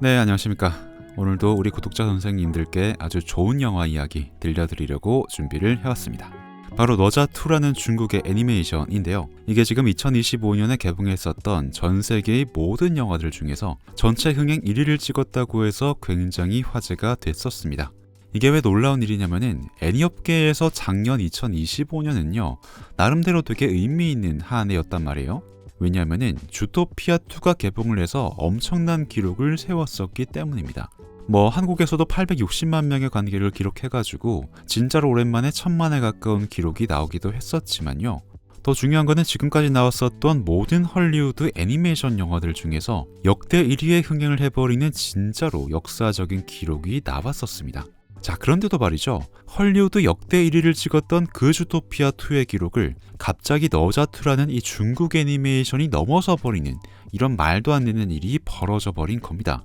네, 안녕하십니까. 오늘도 우리 구독자 선생님들께 아주 좋은 영화 이야기 들려드리려고 준비를 해왔습니다. 바로 너자2라는 중국의 애니메이션인데요. 이게 지금 2025년에 개봉했었던 전 세계의 모든 영화들 중에서 전체 흥행 1위를 찍었다고 해서 굉장히 화제가 됐었습니다. 이게 왜 놀라운 일이냐면은 애니업계에서 작년 2025년은요 나름대로 되게 의미 있는 한 해였단 말이에요. 왜냐하면은 주토피아2가 개봉을 해서 엄청난 기록을 세웠었기 때문입니다. 한국에서도 860만 명의 관객을 기록해가지고 진짜로 오랜만에 1000만에 가까운 기록이 나오기도 했었지만요. 더 중요한 거는 지금까지 나왔었던 모든 헐리우드 애니메이션 영화들 중에서 역대 1위의 흥행을 해버리는 진짜로 역사적인 기록이 나왔었습니다. 자, 그런데도 말이죠. 헐리우드 역대 1위를 찍었던 그 주토피아2의 기록을 갑자기 너자2라는 이 중국 애니메이션이 넘어서 버리는 이런 말도 안 되는 일이 벌어져 버린 겁니다.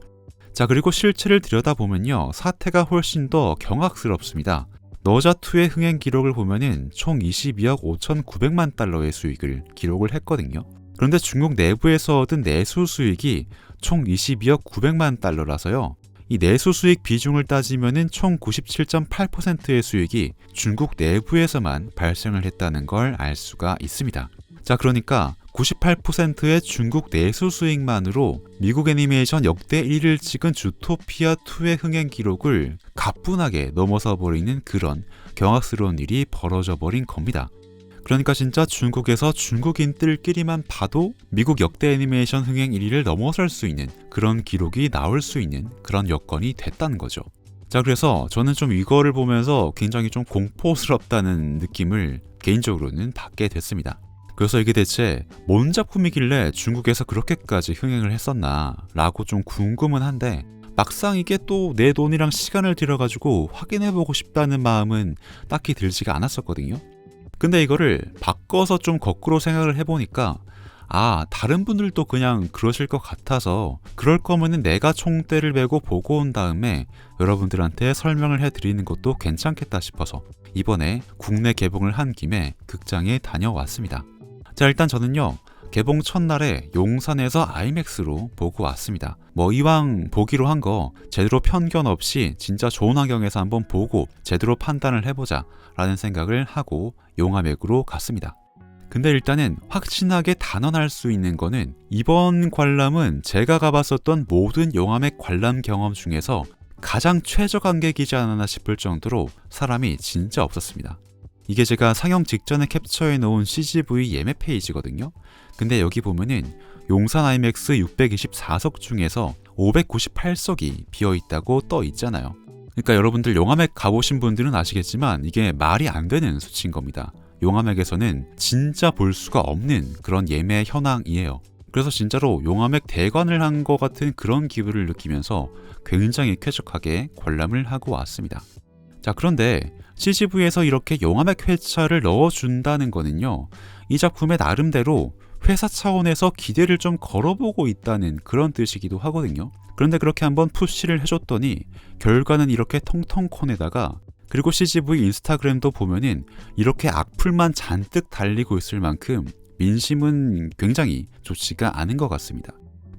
자, 그리고 실체를 들여다보면요. 사태가 훨씬 더 경악스럽습니다. 너자2의 흥행 기록을 보면은 총 22억 5,900만 달러의 수익을 기록을 했거든요. 그런데 중국 내부에서 얻은 내수 수익이 총 22억 900만 달러라서요. 이 내수 수익 비중을 따지면은 총 97.8%의 수익이 중국 내부에서만 발생을 했다는 걸 알 수가 있습니다. 자, 그러니까 98%의 중국 내수 수익만으로 미국 애니메이션 역대 1위를 찍은 주토피아2의 흥행 기록을 가뿐하게 넘어서 버리는 그런 경악스러운 일이 벌어져 버린 겁니다. 그러니까 진짜 중국에서 중국인들끼리만 봐도 미국 역대 애니메이션 흥행 1위를 넘어설 수 있는 그런 기록이 나올 수 있는 그런 여건이 됐다는 거죠. 자, 그래서 저는 좀 이거를 보면서 굉장히 좀 공포스럽다는 느낌을 개인적으로는 받게 됐습니다. 그래서 이게 대체 뭔 작품이길래 중국에서 그렇게까지 흥행을 했었나 라고 좀 궁금은 한데 막상 이게 또 내 돈이랑 시간을 들여가지고 확인해보고 싶다는 마음은 딱히 들지가 않았었거든요. 근데 이거를 바꿔서 좀 거꾸로 생각을 해보니까 다른 분들도 그냥 그러실 것 같아서 그럴 거면은 내가 총대를 메고 보고 온 다음에 여러분들한테 설명을 해드리는 것도 괜찮겠다 싶어서 이번에 국내 개봉을 한 김에 극장에 다녀왔습니다. 자, 일단 저는요 개봉 첫날에 용산에서 아이맥스로 보고 왔습니다. 이왕 보기로 한 거 제대로 편견 없이 진짜 좋은 환경에서 한번 보고 제대로 판단을 해보자 라는 생각을 하고 용화맥으로 갔습니다. 근데 일단은 확신하게 단언할 수 있는 거는 이번 관람은 제가 가봤었던 모든 용화맥 관람 경험 중에서 가장 최저 관객이지 않았나 싶을 정도로 사람이 진짜 없었습니다. 이게 제가 상영 직전에 캡처해 놓은 CGV 예매 페이지거든요. 근데 여기 보면은 용산 아이맥스 624석 중에서 598석이 비어있다고 떠 있잖아요. 그러니까 여러분들 용화맥 가보신 분들은 아시겠지만 이게 말이 안 되는 수치인 겁니다. 용화맥에서는 진짜 볼 수가 없는 그런 예매 현황이에요. 그래서 진짜로 용화맥 대관을 한 것 같은 그런 기분을 느끼면서 굉장히 쾌적하게 관람을 하고 왔습니다. 자, 그런데 CGV에서 이렇게 용화맥 회차를 넣어준다는 거는요 이 작품의 나름대로 회사 차원에서 기대를 좀 걸어보고 있다는 그런 뜻이기도 하거든요. 그런데 그렇게 한번 푸시를 해줬더니 결과는 이렇게 텅텅콘에다가 그리고 CGV 인스타그램도 보면은 이렇게 악플만 잔뜩 달리고 있을 만큼 민심은 굉장히 좋지가 않은 것 같습니다.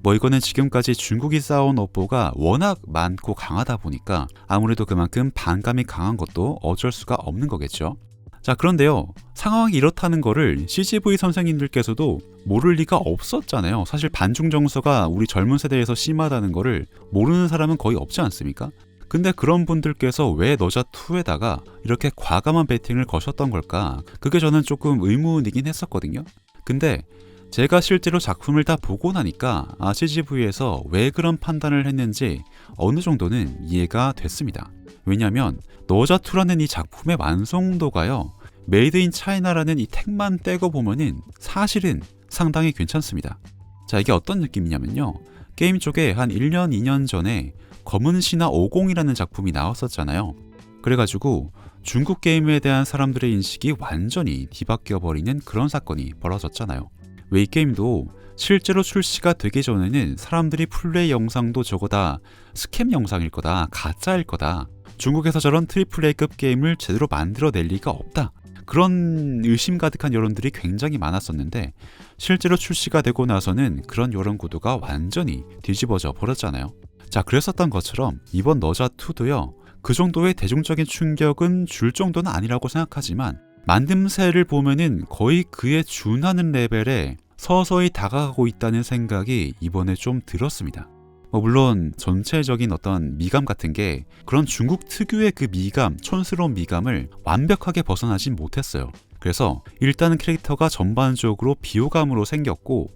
이거는 지금까지 중국이 쌓아온 업보가 워낙 많고 강하다 보니까 아무래도 그만큼 반감이 강한 것도 어쩔 수가 없는 거겠죠. 자, 그런데요 상황이 이렇다는 거를 CGV 선생님들께서도 모를 리가 없었잖아요. 사실 반중 정서가 우리 젊은 세대에서 심하다는 거를 모르는 사람은 거의 없지 않습니까? 근데 그런 분들께서 왜 너자2에다가 이렇게 과감한 베팅을 거셨던 걸까? 그게 저는 조금 의문이긴 했었거든요. 근데 제가 실제로 작품을 다 보고 나니까 CGV에서 왜 그런 판단을 했는지 어느 정도는 이해가 됐습니다. 왜냐면 너자2라는 이 작품의 완성도가요 메이드 인 차이나라는 이 택만 떼고 보면은 사실은 상당히 괜찮습니다. 자, 이게 어떤 느낌이냐면요 게임 쪽에 한 1년 2년 전에 검은 신화 50이라는 작품이 나왔었잖아요. 그래가지고 중국 게임에 대한 사람들의 인식이 완전히 뒤바뀌어 버리는 그런 사건이 벌어졌잖아요. 왜 이 게임도 실제로 출시가 되기 전에는 사람들이 플레이 영상도 저거 다 스캠 영상일 거다, 가짜일 거다, 중국에서 저런 AAA급 게임을 제대로 만들어낼 리가 없다, 그런 의심 가득한 여론들이 굉장히 많았었는데 실제로 출시가 되고 나서는 그런 여론 구도가 완전히 뒤집어져 버렸잖아요. 자, 그랬었던 것처럼 이번 너자2도요. 그 정도의 대중적인 충격은 줄 정도는 아니라고 생각하지만 만듦새를 보면은 거의 그에 준하는 레벨에 서서히 다가가고 있다는 생각이 이번에 좀 들었습니다. 물론 전체적인 어떤 미감 같은 게 그런 중국 특유의 그 미감, 촌스러운 미감을 완벽하게 벗어나진 못했어요. 그래서 일단은 캐릭터가 전반적으로 비호감으로 생겼고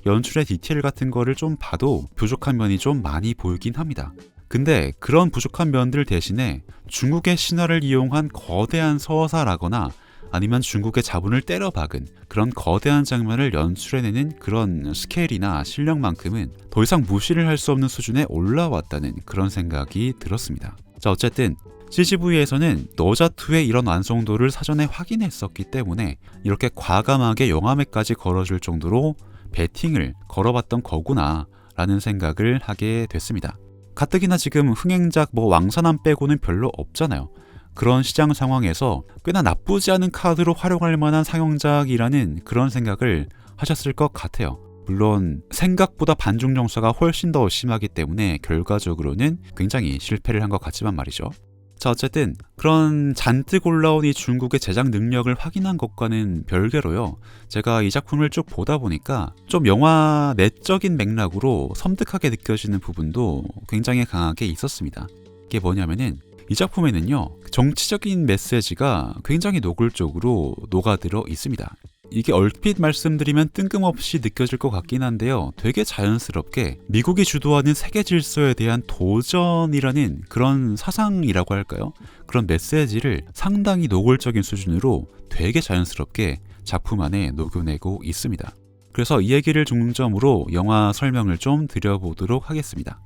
연출의 디테일 같은 거를 좀 봐도 부족한 면이 좀 많이 보이긴 합니다. 근데 그런 부족한 면들 대신에 중국의 신화를 이용한 거대한 서사라거나 아니면 중국의 자본을 때려박은 그런 거대한 장면을 연출해내는 그런 스케일이나 실력만큼은 더 이상 무시를 할 수 없는 수준에 올라왔다는 그런 생각이 들었습니다. 자, 어쨌든 CGV에서는 너자2의 이런 완성도를 사전에 확인했었기 때문에 이렇게 과감하게 영화매까지 걸어줄 정도로 베팅을 걸어봤던 거구나 라는 생각을 하게 됐습니다. 가뜩이나 지금 흥행작 왕산암 빼고는 별로 없잖아요. 그런 시장 상황에서 꽤나 나쁘지 않은 카드로 활용할 만한 상영작이라는 그런 생각을 하셨을 것 같아요. 물론 생각보다 반중 정서가 훨씬 더 심하기 때문에 결과적으로는 굉장히 실패를 한 것 같지만 말이죠. 자, 어쨌든 그런 잔뜩 올라온 이 중국의 제작 능력을 확인한 것과는 별개로요. 제가 이 작품을 쭉 보다 보니까 좀 영화 내적인 맥락으로 섬뜩하게 느껴지는 부분도 굉장히 강하게 있었습니다. 이게 뭐냐면은 이 작품에는요, 정치적인 메시지가 굉장히 노골적으로 녹아들어 있습니다. 이게 얼핏 말씀드리면 뜬금없이 느껴질 것 같긴 한데요. 되게 자연스럽게 미국이 주도하는 세계 질서에 대한 도전이라는 그런 사상이라고 할까요? 그런 메시지를 상당히 노골적인 수준으로 되게 자연스럽게 작품 안에 녹여내고 있습니다. 그래서 이 얘기를 중점으로 영화 설명을 좀 드려보도록 하겠습니다.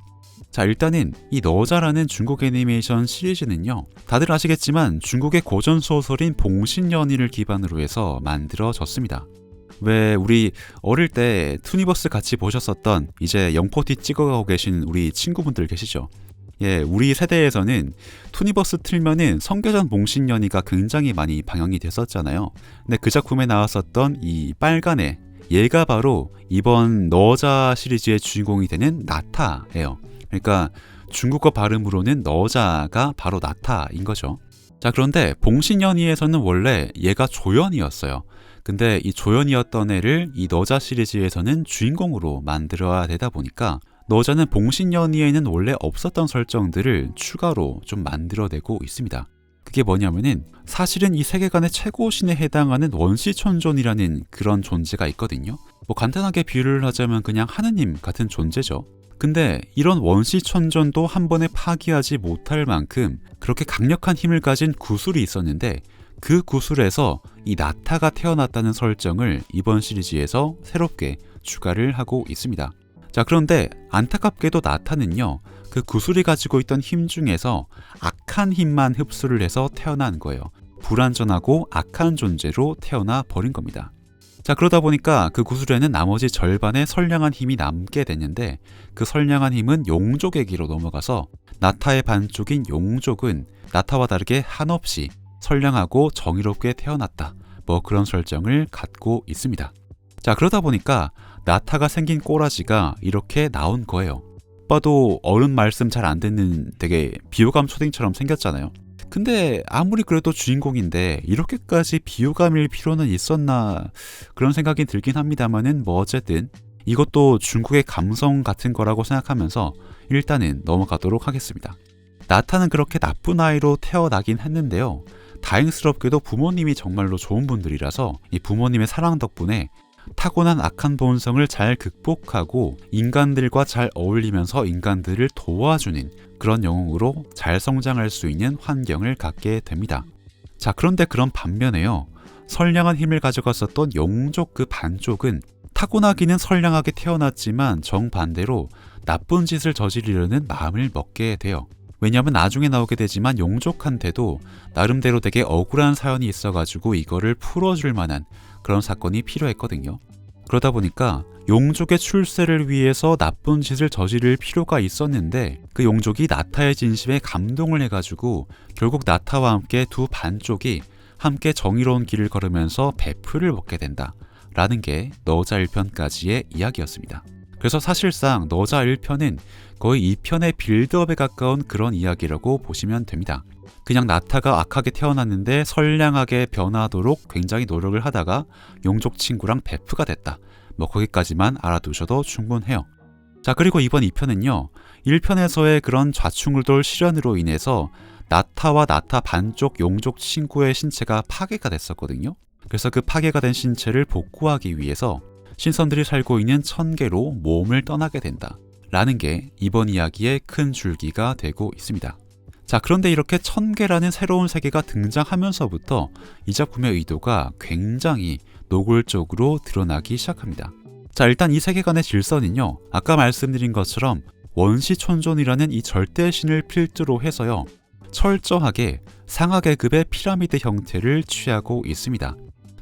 자, 일단은 이 너자라는 중국 애니메이션 시리즈는요, 다들 아시겠지만 중국의 고전 소설인 봉신연희를 기반으로 해서 만들어졌습니다. 왜 우리 어릴 때 투니버스 같이 보셨었던 이제 영포티 찍어가고 계신 우리 친구분들 계시죠? 예, 우리 세대에서는 투니버스 틀면은 성계전 봉신연희가 굉장히 많이 방영이 됐었잖아요. 근데 그 작품에 나왔었던 이 빨간 애, 얘가 바로 이번 너자 시리즈의 주인공이 되는 나타예요. 그러니까 중국어 발음으로는 너자가 바로 나타인 거죠. 자, 그런데 봉신연희에서는 원래 얘가 조연이었어요. 근데 이 조연이었던 애를 이 너자 시리즈에서는 주인공으로 만들어야 되다 보니까 너자는 봉신연희에는 원래 없었던 설정들을 추가로 좀 만들어내고 있습니다. 그게 뭐냐면은 사실은 이 세계관의 최고신에 해당하는 원시천존이라는 그런 존재가 있거든요. 간단하게 비유를 하자면 그냥 하느님 같은 존재죠. 근데 이런 원시천존도 한 번에 파기하지 못할 만큼 그렇게 강력한 힘을 가진 구슬이 있었는데 그 구슬에서 이 나타가 태어났다는 설정을 이번 시리즈에서 새롭게 추가를 하고 있습니다. 자, 그런데 안타깝게도 나타는요, 그 구슬이 가지고 있던 힘 중에서 악한 힘만 흡수를 해서 태어난 거예요. 불완전하고 악한 존재로 태어나 버린 겁니다. 자, 그러다 보니까 그 구슬에는 나머지 절반의 선량한 힘이 남게 됐는데 그 선량한 힘은 용족에게로 넘어가서 나타의 반쪽인 용족은 나타와 다르게 한없이 선량하고 정의롭게 태어났다. 그런 설정을 갖고 있습니다. 자, 그러다 보니까 나타가 생긴 꼬라지가 이렇게 나온 거예요. 봐도 어른 말씀 잘 안 듣는 되게 비호감 초딩처럼 생겼잖아요. 근데 아무리 그래도 주인공인데 이렇게까지 비호감일 필요는 있었나 그런 생각이 들긴 합니다만은 어쨌든 이것도 중국의 감성 같은 거라고 생각하면서 일단은 넘어가도록 하겠습니다. 나타는 그렇게 나쁜 아이로 태어나긴 했는데요. 다행스럽게도 부모님이 정말로 좋은 분들이라서 이 부모님의 사랑 덕분에 타고난 악한 본성을 잘 극복하고 인간들과 잘 어울리면서 인간들을 도와주는 그런 영웅으로 잘 성장할 수 있는 환경을 갖게 됩니다. 자, 그런데 그런 반면에요, 선량한 힘을 가져갔었던 용족 그 반쪽은 타고나기는 선량하게 태어났지만 정반대로 나쁜 짓을 저지르려는 마음을 먹게 돼요. 왜냐하면 나중에 나오게 되지만 용족한테도 나름대로 되게 억울한 사연이 있어가지고 이거를 풀어줄 만한 그런 사건이 필요했거든요. 그러다 보니까 용족의 출세를 위해서 나쁜 짓을 저지를 필요가 있었는데 그 용족이 나타의 진심에 감동을 해가지고 결국 나타와 함께 두 반쪽이 함께 정의로운 길을 걸으면서 베풀을 먹게 된다 라는 게 너자 1편까지의 이야기였습니다. 그래서 사실상 너자 1편은 거의 2편의 빌드업에 가까운 그런 이야기라고 보시면 됩니다. 그냥 나타가 악하게 태어났는데 선량하게 변화하도록 굉장히 노력을 하다가 용족 친구랑 베프가 됐다. 뭐 거기까지만 알아두셔도 충분해요. 자, 그리고 이번 2편은요. 1편에서의 그런 좌충우돌 시련으로 인해서 나타와 나타 반쪽 용족 친구의 신체가 파괴가 됐었거든요. 그래서 그 파괴가 된 신체를 복구하기 위해서 신선들이 살고 있는 천계로 몸을 떠나게 된다. 라는 게 이번 이야기의 큰 줄기가 되고 있습니다. 자, 그런데 이렇게 천계라는 새로운 세계가 등장하면서부터 이 작품의 의도가 굉장히 노골적으로 드러나기 시작합니다. 자, 일단 이 세계관의 질서는요. 아까 말씀드린 것처럼 원시촌존이라는 이 절대신을 필두로 해서요. 철저하게 상하계급의 피라미드 형태를 취하고 있습니다.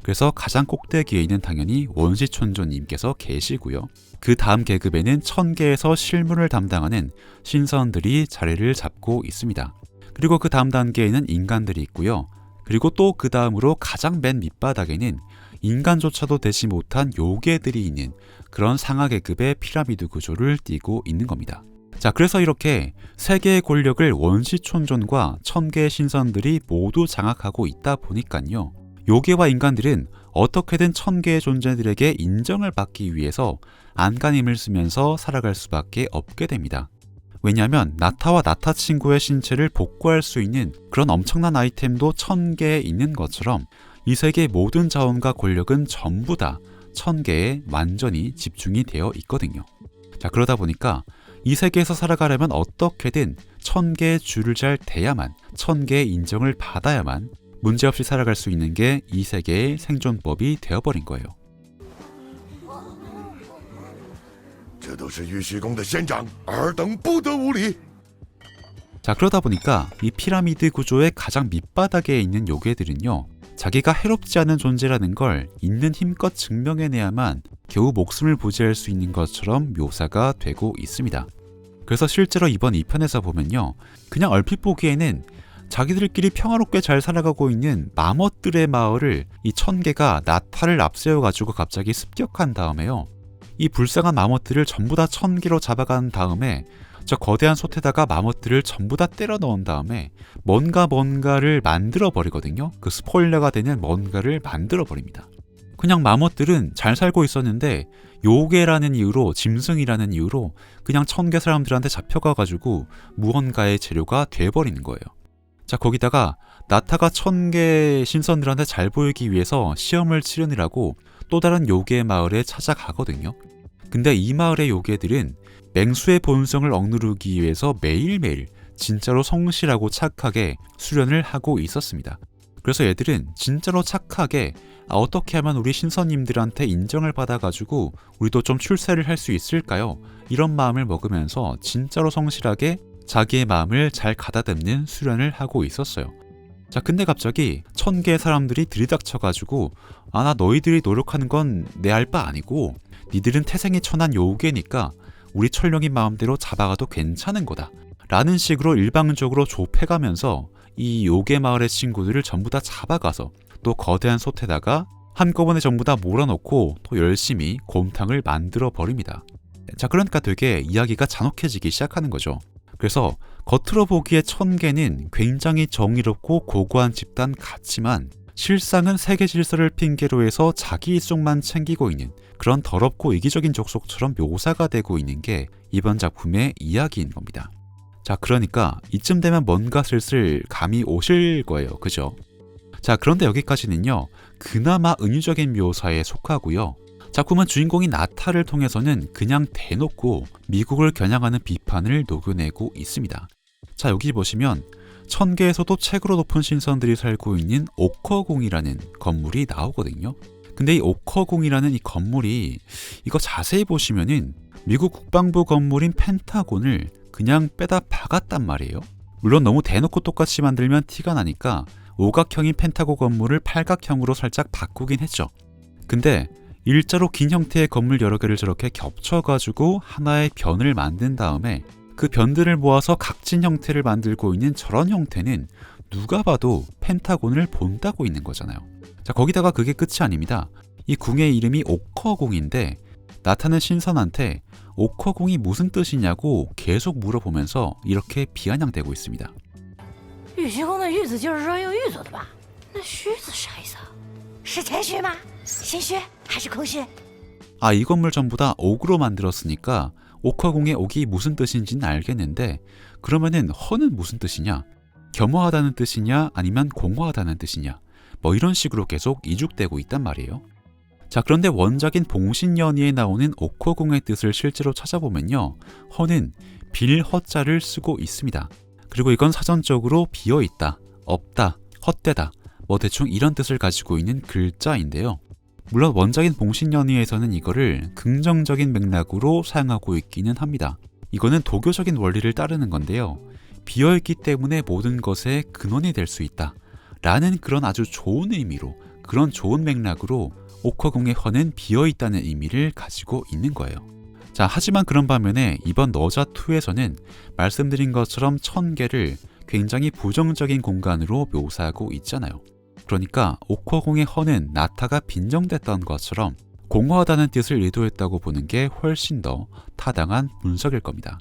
그래서 가장 꼭대기에는 당연히 원시촌존님께서 계시고요. 그 다음 계급에는 천계에서 실문을 담당하는 신선들이 자리를 잡고 있습니다. 그리고 그 다음 단계에는 인간들이 있고요. 그리고 또 그 다음으로 가장 맨 밑바닥에는 인간조차도 되지 못한 요괴들이 있는 그런 상하계급의 피라미드 구조를 띠고 있는 겁니다. 자, 그래서 이렇게 세 개의 권력을 원시촌존과 천개의 신선들이 모두 장악하고 있다 보니까요. 요괴와 인간들은 어떻게든 천개의 존재들에게 인정을 받기 위해서 안간힘을 쓰면서 살아갈 수밖에 없게 됩니다. 왜냐하면 나타와 나타 친구의 신체를 복구할 수 있는 그런 엄청난 아이템도 1000개에 있는 것처럼 이 세계의 모든 자원과 권력은 전부 다 1000개에 완전히 집중이 되어 있거든요. 자, 그러다 보니까 이 세계에서 살아가려면 어떻게든 1000개의 줄을 잘 대야만, 1000개의 인정을 받아야만 문제없이 살아갈 수 있는 게 이 세계의 생존법이 되어버린 거예요. 这都是玉虚宫的仙长，尔等不得无礼。 자, 그러다 보니까 이 피라미드 구조의 가장 밑바닥에 있는 요괴들은요. 자기가 해롭지 않은 존재라는 걸 있는 힘껏 증명해내야만 겨우 목숨을 부지할 수 있는 것처럼 묘사가 되고 있습니다. 그래서 실제로 이번 2편에서 보면요. 그냥 얼핏 보기에는 자기들끼리 평화롭게 잘 살아가고 있는 마멋들의 마을을 이 1000개가 나타를 앞세워가지고 갑자기 습격한 다음에요. 이 불쌍한 마멋들을 전부 다 1000개로 잡아간 다음에 저 거대한 솥에다가 마멋들을 전부 다 때려 넣은 다음에 뭔가를 만들어 버리거든요. 그 스포일러가 되는 뭔가를 만들어 버립니다. 그냥 마멋들은 잘 살고 있었는데 요괴라는 이유로, 짐승이라는 이유로 그냥 1000개 사람들한테 잡혀가가지고 무언가의 재료가 돼버리는 거예요. 자, 거기다가 나타가 1000개 신선들한테 잘 보이기 위해서 시험을 치르느라고 또 다른 요괴 마을에 찾아가거든요. 근데 이 마을의 요괴들은 맹수의 본성을 억누르기 위해서 매일매일 진짜로 성실하고 착하게 수련을 하고 있었습니다. 그래서 얘들은 진짜로 착하게 어떻게 하면 우리 신선님들한테 인정을 받아가지고 우리도 좀 출세를 할 수 있을까요? 이런 마음을 먹으면서 진짜로 성실하게 자기의 마음을 잘 가다듬는 수련을 하고 있었어요. 자, 근데 갑자기 1000개의 사람들이 들이닥쳐가지고 나 너희들이 노력하는 건 내 알 바 아니고 니들은 태생이 천한 요괴니까 우리 철령인 마음대로 잡아가도 괜찮은 거다 라는 식으로 일방적으로 좁혀가면서 이 요괴 마을의 친구들을 전부 다 잡아가서 또 거대한 솥에다가 한꺼번에 전부 다 몰아넣고 또 열심히 곰탕을 만들어 버립니다. 자, 그러니까 되게 이야기가 잔혹해지기 시작하는 거죠. 그래서 겉으로 보기에 1000개는 굉장히 정의롭고 고고한 집단 같지만 실상은 세계 질서를 핑계로 해서 자기 이쪽만 챙기고 있는 그런 더럽고 이기적인 족속처럼 묘사가 되고 있는 게 이번 작품의 이야기인 겁니다. 자, 그러니까 이쯤 되면 뭔가 슬슬 감이 오실 거예요. 그죠? 자, 그런데 여기까지는요. 그나마 은유적인 묘사에 속하고요. 작품은 주인공인 나타를 통해서는 그냥 대놓고 미국을 겨냥하는 비판을 녹여내고 있습니다. 자, 여기 보시면 1000개에서도 최고로 높은 신선들이 살고 있는 오커궁이라는 건물이 나오거든요. 근데 이 오커궁이라는 이 건물이 이거 자세히 보시면은 미국 국방부 건물인 펜타곤을 그냥 빼다 박았단 말이에요. 물론 너무 대놓고 똑같이 만들면 티가 나니까 오각형인 펜타곤 건물을 팔각형으로 살짝 바꾸긴 했죠. 근데 일자로 긴 형태의 건물 여러 개를 저렇게 겹쳐가지고 하나의 변을 만든 다음에 그 변들을 모아서 각진 형태를 만들고 있는 저런 형태는 누가 봐도 펜타곤을 본다고 있는 거잖아요. 자, 거기다가 그게 끝이 아닙니다. 이 궁의 이름이 오커궁인데 나타는 신선한테 옥허공이 무슨 뜻이냐고 계속 물어보면서 이렇게 비아냥대고 있습니다. 玉虚宫的玉子就是说用玉做的吧？那虚字啥意思啊？是谦虚吗？心虚还是空虚？ 아, 이 건물 전부 다 옥으로 만들었으니까 옥허공의 옥이 무슨 뜻인지는 알겠는데 그러면은 허는 무슨 뜻이냐? 겸허하다는 뜻이냐 아니면 공허하다는 뜻이냐? 뭐 이런 식으로 계속 이죽되고 있단 말이에요. 자, 그런데 원작인 봉신연의에 나오는 옥허공의 뜻을 실제로 찾아보면요. 허는 빌허자를 쓰고 있습니다. 그리고 이건 사전적으로 비어있다, 없다, 헛되다, 뭐 대충 이런 뜻을 가지고 있는 글자인데요. 물론 원작인 봉신연의에서는 이거를 긍정적인 맥락으로 사용하고 있기는 합니다. 이거는 도교적인 원리를 따르는 건데요. 비어있기 때문에 모든 것의 근원이 될 수 있다 라는 그런 아주 좋은 의미로, 그런 좋은 맥락으로 옥허공의 허는 비어있다는 의미를 가지고 있는 거예요. 자, 하지만 그런 반면에 이번 너자2에서는 말씀드린 것처럼 천계를 굉장히 부정적인 공간으로 묘사하고 있잖아요. 그러니까 옥허공의 허는 나타가 빈정됐던 것처럼 공허하다는 뜻을 의도했다고 보는 게 훨씬 더 타당한 분석일 겁니다.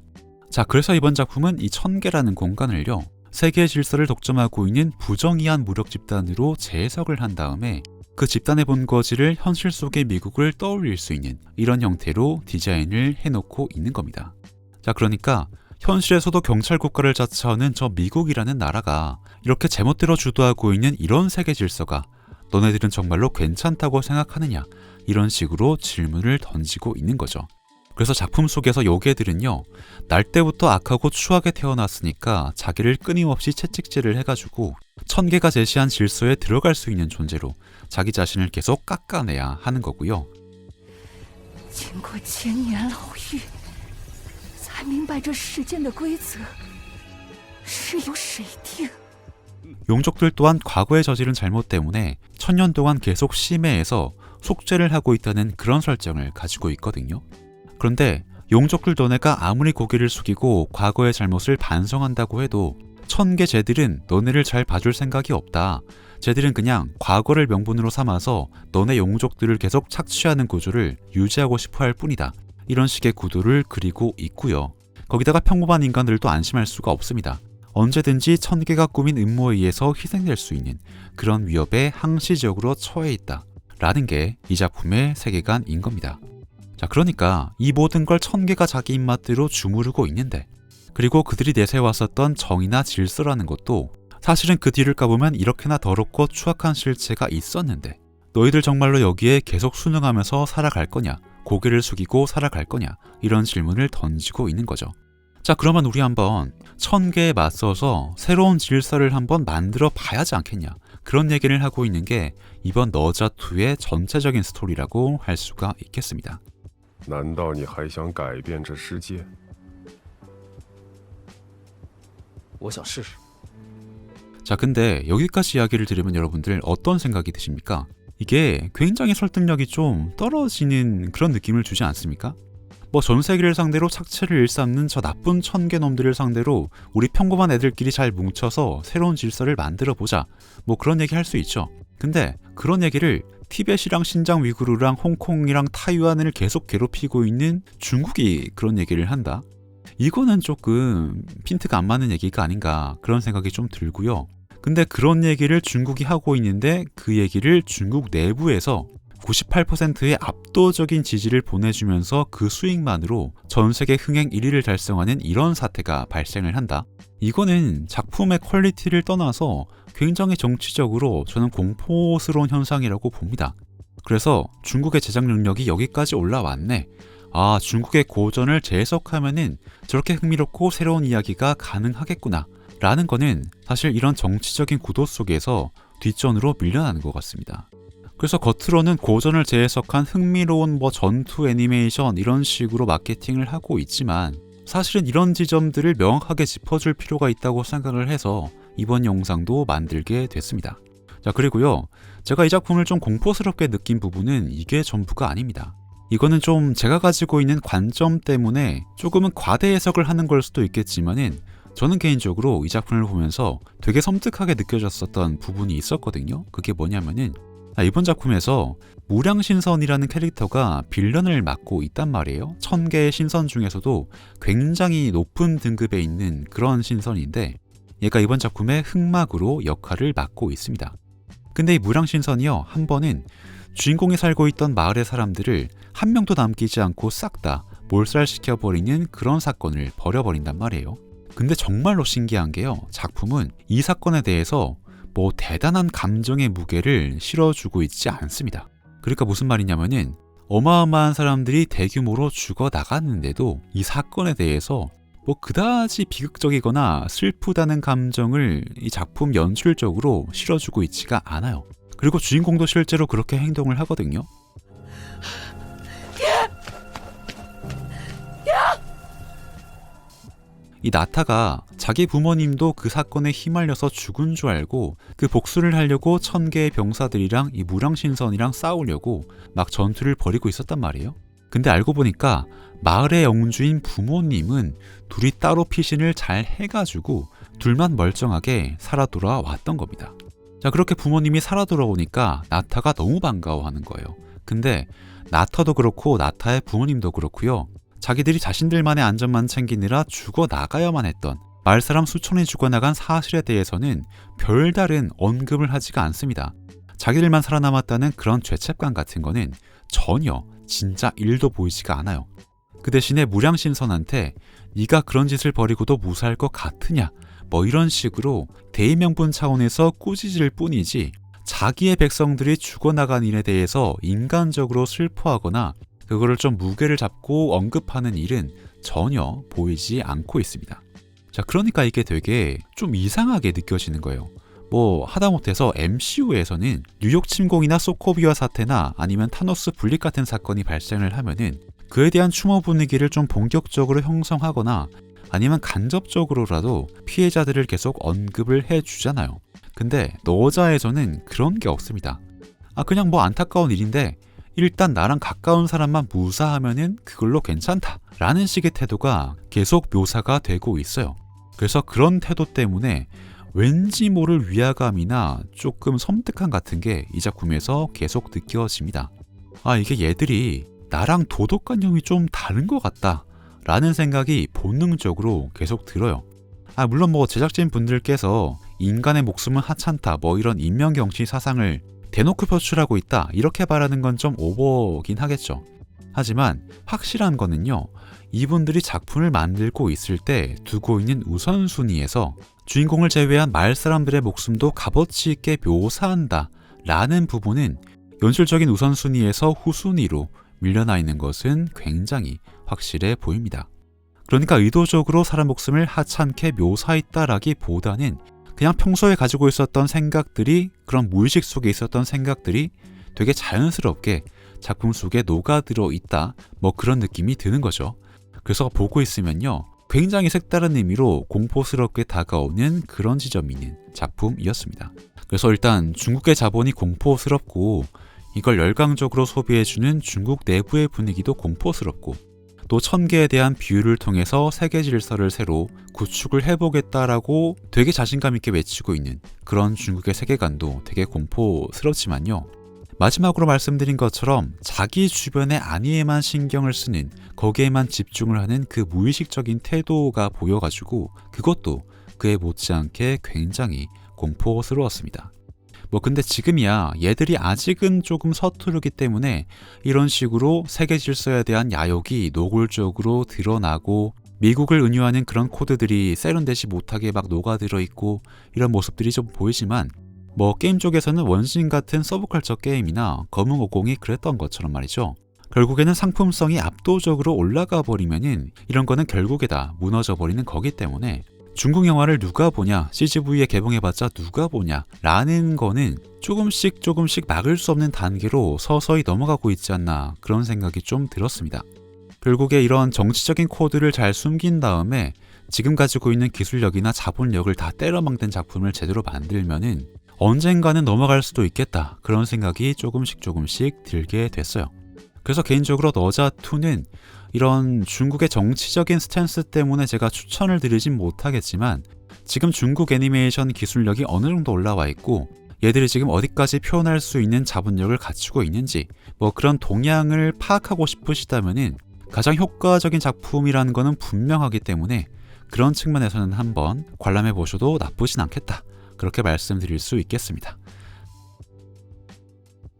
자, 그래서 이번 작품은 이 천계라는 공간을요, 세계의 질서를 독점하고 있는 부정의한 무력 집단으로 재해석을 한 다음에 그 집단의 본거지를 현실 속의 미국을 떠올릴 수 있는 이런 형태로 디자인을 해놓고 있는 겁니다. 자, 그러니까 현실에서도 경찰 국가를 자처하는 저 미국이라는 나라가 이렇게 제멋대로 주도하고 있는 이런 세계 질서가 너네들은 정말로 괜찮다고 생각하느냐, 이런 식으로 질문을 던지고 있는 거죠. 그래서 작품 속에서 요괴들은요, 날 때부터 악하고 추하게 태어났으니까 자기를 끊임없이 채찍질을 해가지고 천계가 제시한 질서에 들어갈 수 있는 존재로 자기 자신을 계속 깎아내야 하는 거고요. 经过千年牢狱，才明白这世间的规则是由谁定。 용족들 또한 과거에 저지른 잘못 때문에 천년 동안 계속 심해해서 속죄를 하고 있다는 그런 설정을 가지고 있거든요. 그런데 용족들 너네가 아무리 고개를 숙이고 과거의 잘못을 반성한다고 해도 천계 쟤들은 너네를 잘 봐줄 생각이 없다. 쟤들은 그냥 과거를 명분으로 삼아서 너네 용족들을 계속 착취하는 구조를 유지하고 싶어 할 뿐이다. 이런 식의 구도를 그리고 있고요. 거기다가 평범한 인간들도 안심할 수가 없습니다. 언제든지 천계가 꾸민 음모에 의해서 희생될 수 있는 그런 위협에 항시적으로 처해 있다 라는 게 이 작품의 세계관인 겁니다. 자, 그러니까 이 모든 걸 천계가 자기 입맛대로 주무르고 있는데, 그리고 그들이 내세웠었던 정의나 질서라는 것도 사실은 그 뒤를 까보면 이렇게나 더럽고 추악한 실체가 있었는데 너희들 정말로 여기에 계속 순응하면서 살아갈 거냐, 고개를 숙이고 살아갈 거냐, 이런 질문을 던지고 있는 거죠. 자, 그러면 우리 한번 천계에 맞서서 새로운 질서를 한번 만들어 봐야지 않겠냐, 그런 얘기를 하고 있는 게 이번 너자2의 전체적인 스토리라고 할 수가 있겠습니다. 难道你还想改变这世界？我想试试。 자, 근데 여기까지 이야기를 들으면 여러분들 어떤 생각이 드십니까? 이게 굉장히 설득력이 좀 떨어지는 그런 느낌을 주지 않습니까? 뭐 전 세계를 상대로 착취를 일삼는 저 나쁜 천계 놈들을 상대로 우리 평범한 애들끼리 잘 뭉쳐서 새로운 질서를 만들어 보자, 뭐 그런 얘기 할 수 있죠. 근데 그런 얘기를 티벳이랑 신장 위구르랑 홍콩이랑 타이완을 계속 괴롭히고 있는 중국이 그런 얘기를 한다? 이거는 조금 핀트가 안 맞는 얘기가 아닌가, 그런 생각이 좀 들고요. 근데 그런 얘기를 중국이 하고 있는데 그 얘기를 중국 내부에서 98%의 압도적인 지지를 보내주면서 그 수익만으로 전 세계 흥행 1위를 달성하는 이런 사태가 발생을 한다? 이거는 작품의 퀄리티를 떠나서 굉장히 정치적으로 저는 공포스러운 현상이라고 봅니다. 그래서 중국의 제작 능력이 여기까지 올라왔네. 아, 중국의 고전을 재해석하면은 저렇게 흥미롭고 새로운 이야기가 가능하겠구나 라는 거는 사실 이런 정치적인 구도 속에서 뒷전으로 밀려나는 것 같습니다. 그래서 겉으로는 고전을 재해석한 흥미로운 뭐 전투 애니메이션 이런 식으로 마케팅을 하고 있지만 사실은 이런 지점들을 명확하게 짚어줄 필요가 있다고 생각을 해서 이번 영상도 만들게 됐습니다. 자, 그리고요, 제가 이 작품을 좀 공포스럽게 느낀 부분은 이게 전부가 아닙니다. 이거는 좀 제가 가지고 있는 관점 때문에 조금은 과대 해석을 하는 걸 수도 있겠지만은 저는 개인적으로 이 작품을 보면서 되게 섬뜩하게 느껴졌었던 부분이 있었거든요. 그게 뭐냐면은 이번 작품에서 무량신선이라는 캐릭터가 빌런을 맡고 있단 말이에요. 1000개의 신선 중에서도 굉장히 높은 등급에 있는 그런 신선인데 얘가 이번 작품의 흑막으로 역할을 맡고 있습니다. 근데 이 무량신선이요, 한 번은 주인공이 살고 있던 마을의 사람들을 한 명도 남기지 않고 싹 다 몰살시켜버리는 그런 사건을 벌여버린단 말이에요. 근데 정말로 신기한 게요, 작품은 이 사건에 대해서 뭐 대단한 감정의 무게를 실어주고 있지 않습니다. 그러니까 무슨 말이냐면은 어마어마한 사람들이 대규모로 죽어나갔는데도 이 사건에 대해서 뭐 그다지 비극적이거나 슬프다는 감정을 이 작품 연출적으로 실어주고 있지가 않아요. 그리고 주인공도 실제로 그렇게 행동을 하거든요. 이 나타가 자기 부모님도 그 사건에 휘말려서 죽은 줄 알고 그 복수를 하려고 1000개의 병사들이랑 이 무량신선이랑 싸우려고 막 전투를 벌이고 있었단 말이에요. 근데 알고 보니까 마을의 영주인 부모님은 둘이 따로 피신을 잘 해가지고 둘만 멀쩡하게 살아 돌아왔던 겁니다. 자, 그렇게 부모님이 살아 돌아오니까 나타가 너무 반가워하는 거예요. 근데 나타도 그렇고 나타의 부모님도 그렇고요, 자기들이 자신들만의 안전만 챙기느라 죽어나가야만 했던 마을 사람 수천이 죽어나간 사실에 대해서는 별다른 언급을 하지가 않습니다. 자기들만 살아남았다는 그런 죄책감 같은 거는 전혀 진짜 1도 보이지가 않아요. 그 대신에 무량신선한테 네가 그런 짓을 벌이고도 무사할 것 같으냐, 뭐 이런 식으로 대의명분 차원에서 꾸짖을 뿐이지 자기의 백성들이 죽어나간 일에 대해서 인간적으로 슬퍼하거나 그거를 좀 무게를 잡고 언급하는 일은 전혀 보이지 않고 있습니다. 자, 그러니까 이게 되게 좀 이상하게 느껴지는 거예요. 뭐 하다못해서 MCU에서는 뉴욕 침공이나 소코비아 사태나 아니면 타노스 분립 같은 사건이 발생을 하면은 그에 대한 추모 분위기를 좀 본격적으로 형성하거나 아니면 간접적으로라도 피해자들을 계속 언급을 해주잖아요. 근데 너자에서는 그런 게 없습니다. 그냥 뭐 안타까운 일인데 일단 나랑 가까운 사람만 무사하면은 그걸로 괜찮다 라는 식의 태도가 계속 묘사가 되고 있어요. 그래서 그런 태도 때문에 왠지 모를 위화감이나 조금 섬뜩함 같은 게 이 작품에서 계속 느껴집니다. 이게 얘들이 나랑 도덕관념이 좀 다른 것 같다 라는 생각이 본능적으로 계속 들어요. 물론 뭐 제작진 분들께서 인간의 목숨은 하찮다 뭐 이런 인명경시 사상을 대놓고 표출하고 있다 이렇게 말하는 건 좀 오버긴 하겠죠. 하지만 확실한 거는요, 이분들이 작품을 만들고 있을 때 두고 있는 우선순위에서 주인공을 제외한 마을 사람들의 목숨도 값어치 있게 묘사한다 라는 부분은 연출적인 우선순위에서 후순위로 밀려나 있는 것은 굉장히 확실해 보입니다. 그러니까 의도적으로 사람 목숨을 하찮게 묘사했다라기보다는 그냥 평소에 가지고 있었던 생각들이, 그런 무의식 속에 있었던 생각들이 되게 자연스럽게 작품 속에 녹아들어 있다, 뭐 그런 느낌이 드는 거죠. 그래서 보고 있으면요, 굉장히 색다른 의미로 공포스럽게 다가오는 그런 지점이 있는 작품이었습니다. 그래서 일단 중국의 자본이 공포스럽고 이걸 열광적으로 소비해주는 중국 내부의 분위기도 공포스럽고 또 1000개에 대한 비유를 통해서 세계 질서를 새로 구축을 해보겠다라고 되게 자신감 있게 외치고 있는 그런 중국의 세계관도 되게 공포스럽지만요, 마지막으로 말씀드린 것처럼 자기 주변의 안위에만 신경을 쓰는, 거기에만 집중을 하는 그 무의식적인 태도가 보여가지고 그것도 그에 못지않게 굉장히 공포스러웠습니다. 근데 지금이야 얘들이 아직은 조금 서투르기 때문에 이런 식으로 세계 질서에 대한 야욕이 노골적으로 드러나고 미국을 은유하는 그런 코드들이 세련되지 못하게 막 녹아들어 있고 이런 모습들이 좀 보이지만, 게임 쪽에서는 원신 같은 서브컬처 게임이나 검은50이 그랬던 것처럼 말이죠. 결국에는 상품성이 압도적으로 올라가 버리면은 이런 거는 결국에 다 무너져 버리는 거기 때문에 중국 영화를 누가 보냐, CGV에 개봉해봤자 누가 보냐 라는 거는 조금씩 막을 수 없는 단계로 서서히 넘어가고 있지 않나, 그런 생각이 좀 들었습니다. 결국에 이런 정치적인 코드를 잘 숨긴 다음에 지금 가지고 있는 기술력이나 자본력을 다 때려막는 작품을 제대로 만들면은 언젠가는 넘어갈 수도 있겠다, 그런 생각이 조금씩 들게 됐어요. 그래서 개인적으로 너자2는 이런 중국의 정치적인 스탠스 때문에 제가 추천을 드리진 못하겠지만 지금 중국 애니메이션 기술력이 어느 정도 올라와 있고 얘들이 지금 어디까지 표현할 수 있는 자본력을 갖추고 있는지 뭐 그런 동향을 파악하고 싶으시다면은 가장 효과적인 작품이라는 거는 분명하기 때문에 그런 측면에서는 한번 관람해 보셔도 나쁘진 않겠다, 그렇게 말씀드릴 수 있겠습니다.